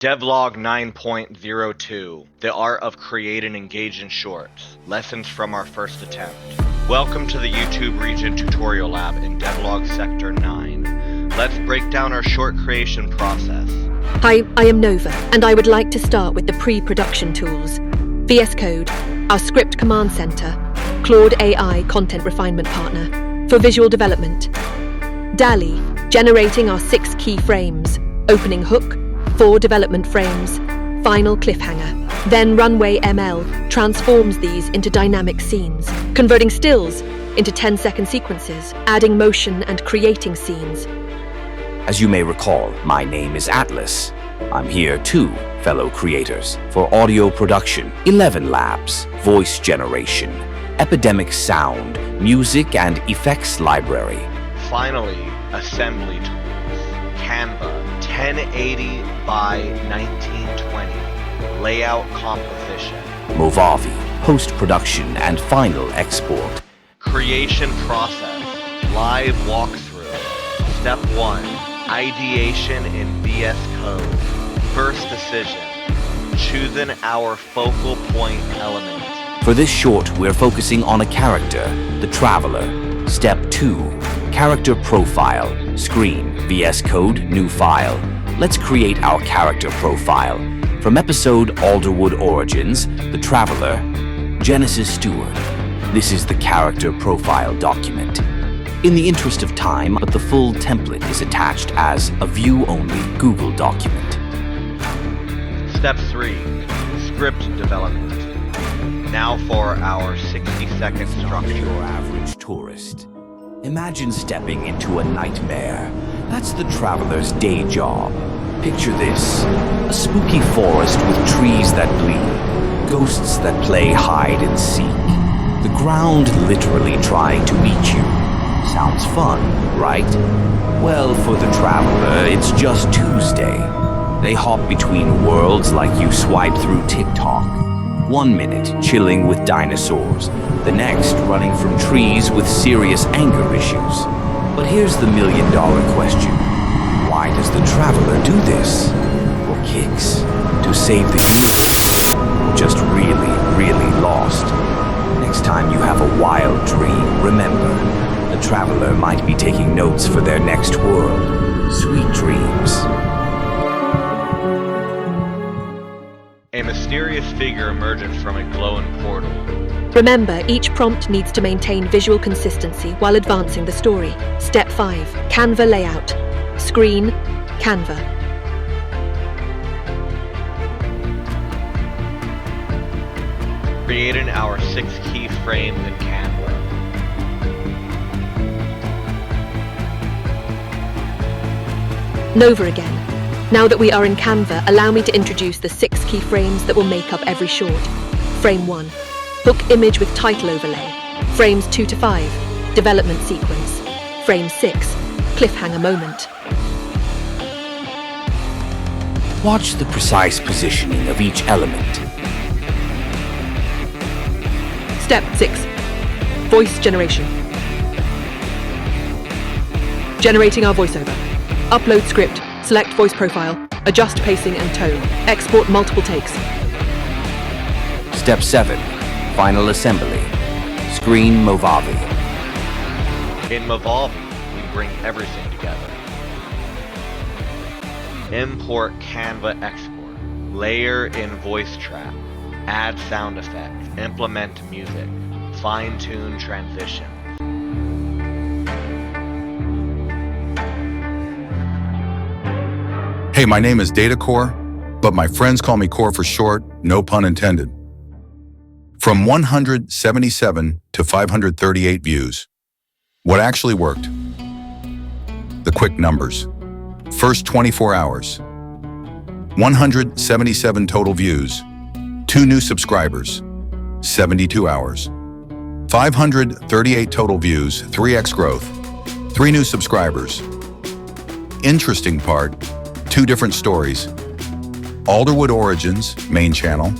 DevLog 9.02, The Art of Creating Engaging Shorts, Lessons from Our First Attempt. Welcome to the YouTube Region Tutorial Lab in DevLog Sector 9. Let's break down our short creation process. Hi, I am Nova, and I would like to start with the pre-production tools. VSCode, our script command center. Claude AI content refinement partner for visual development. DALL-E, generating our 6 key frames. Opening hook, 4 development frames, final cliffhanger. Then Runway ML transforms these into dynamic scenes, converting stills into 10-second sequences, adding motion and creating scenes. As you may recall, my name is Atlas. I'm here too, fellow creators, for audio production, ElevenLabs, voice generation, epidemic sound, music and effects library. Finally, assembly tools. Canva, 1080 by 1920, layout composition. Movavi, post-production and final export. Creation process, live walkthrough. Step 1, ideation in VSCode. First decision, choosing our focal point element. For this short, we're focusing on a character, the Traveler. Step 2, character profile, screen, VSCode, new file. Let's create our character profile. From episode Alderwood Origins, the Traveler, Genesis Stewart. This is the character profile document. In the interest of time, but the full template is attached as a view-only Google document. Step 3, script development. Now for our 60-second structure. Your average tourist. Imagine stepping into a nightmare. That's the Traveler's day job. Picture this, a spooky forest with trees that bleed, ghosts that play hide and seek, the ground literally trying to eat you. Sounds fun, right? Well, for the Traveler, it's just Tuesday. They hop between worlds like you swipe through TikTok. 1 minute chilling with dinosaurs, the next running from trees with serious anger issues. But here's the million-dollar question. Why does the Traveler do this? For kicks? To save the universe? Or just really lost? Next time you have a wild dream, remember, the Traveler might be taking notes for their next world. Sweet dreams. A mysterious figure emerges from a glowing portal. Remember, each prompt needs to maintain visual consistency while advancing the story. Step 5, Canva layout. Screen, Canva. Creating our 6 key frames in Canva. Nova again. Now that we are in Canva, allow me to introduce the 6 key frames that will make up every short. Frame 1, hook image with title overlay. Frames 2 to 5, development sequence. Frame 6, cliffhanger moment. Watch the precise positioning of each element. Step 6, voice generation. Generating our voiceover. Upload script. Select voice profile, adjust pacing and tone, export multiple takes. Step 7, final assembly. Screen Movavi. In Movavi, we bring everything together. Import Canva export. Layer in voice track. Add sound effects. Implement music. Fine-tune transition. Hey, my name is Data Core, but my friends call me Core for short, no pun intended. From 177 to 538 views. What actually worked? The quick numbers. First 24 hours. 177 total views. 2 new subscribers. 72 hours. 538 total views, 3x growth. 3 new subscribers. Interesting part, 2 different stories. Alderwood Origins, main channel,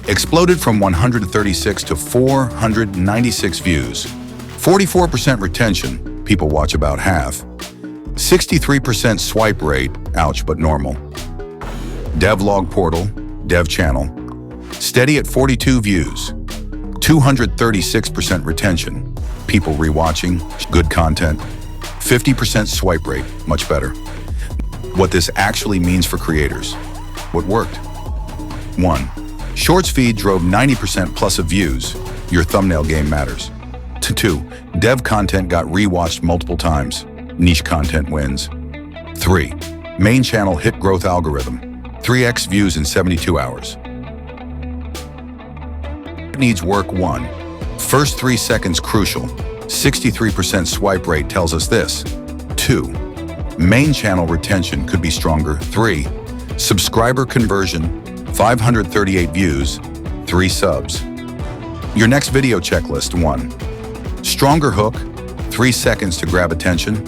exploded from 136 to 496 views. 44% retention, people watch about half. 63% swipe rate, ouch but normal. DevLog portal, Dev channel, steady at 42 views, 236% retention, people rewatching, good content, 50% swipe rate, much better. What this actually means for creators. What worked? 1. Shorts feed drove 90% plus of views. Your thumbnail game matters. 2. Dev content got rewatched multiple times. Niche content wins. 3. Main channel hit growth algorithm. 3x views in 72 hours. Needs work. 1. First 3 seconds crucial. 63% swipe rate tells us this. 2. Main channel retention could be stronger. 3. Subscriber conversion, 538 views, 3 subs. Your next video checklist. 1. Stronger hook, 3 seconds to grab attention.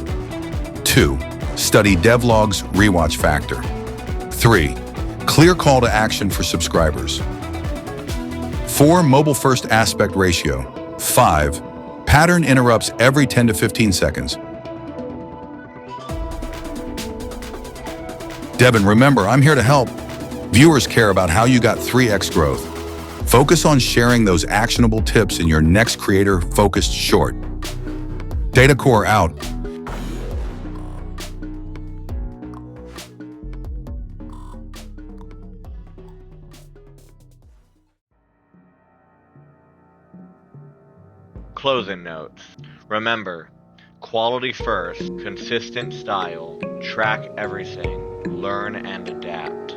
2. Study DevLog's rewatch factor. 3. Clear call to action for subscribers. 4. Mobile first aspect ratio. 5. Pattern interrupts every 10 to 15 seconds. Devin, remember, I'm here to help. Viewers care about how you got 3x growth. Focus on sharing those actionable tips in your next creator-focused short. Data Core out. Closing notes. Remember, quality first, consistent style, track everything, learn and adapt.